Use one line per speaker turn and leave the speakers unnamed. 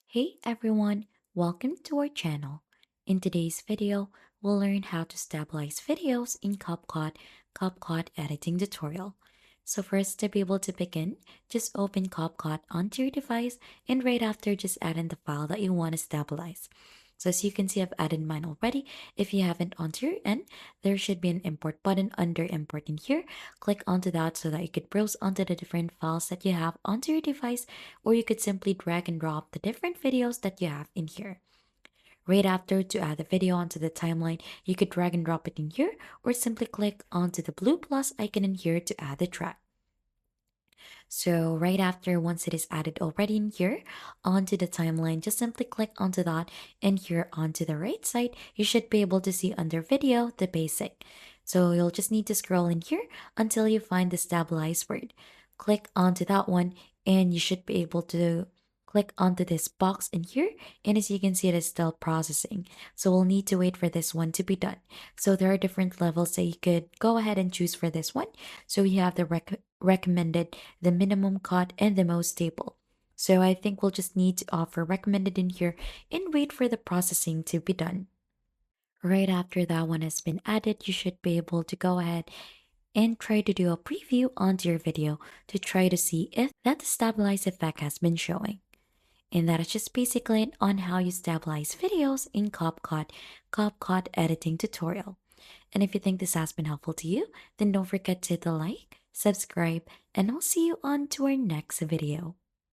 Hey everyone, welcome to our channel. In today's video, we'll learn how to stabilize videos in CapCut editing tutorial. So first, to be able to begin, just open CapCut onto your device and right after just add in the file that you want to stabilize. So as you can see, I've added mine already. If you haven't onto your end, there should be an import button under import in here. Click onto that so that you could browse onto the different files that you have onto your device, or you could simply drag and drop the different videos that you have in here. Right after, to add the video onto the timeline, you could drag and drop it in here, or simply click onto the blue plus icon in here to add the track. So right after, once it is added already in here onto the timeline, just simply click onto that, and here onto the right side, you should be able to see under video the basic. So you'll just need to scroll in here until you find the stabilize word. Click onto that one, and you should be able to click onto this box in here, and as you can see, it is still processing, so we'll need to wait for this one to be done. So there are different levels that you could go ahead and choose for this one. So you have the recommended, the minimum cut, and the most stable. So I think we'll just need to offer recommended in here and wait for the processing to be done. Right after that one has been added, you should be able to go ahead and try to do a preview onto your video to try to see if that stabilize effect has been showing. And that is just basically it on how you stabilize videos in CapCut editing tutorial. And if you think this has been helpful to you, then don't forget to hit the like, subscribe, and I'll see you on to our next video.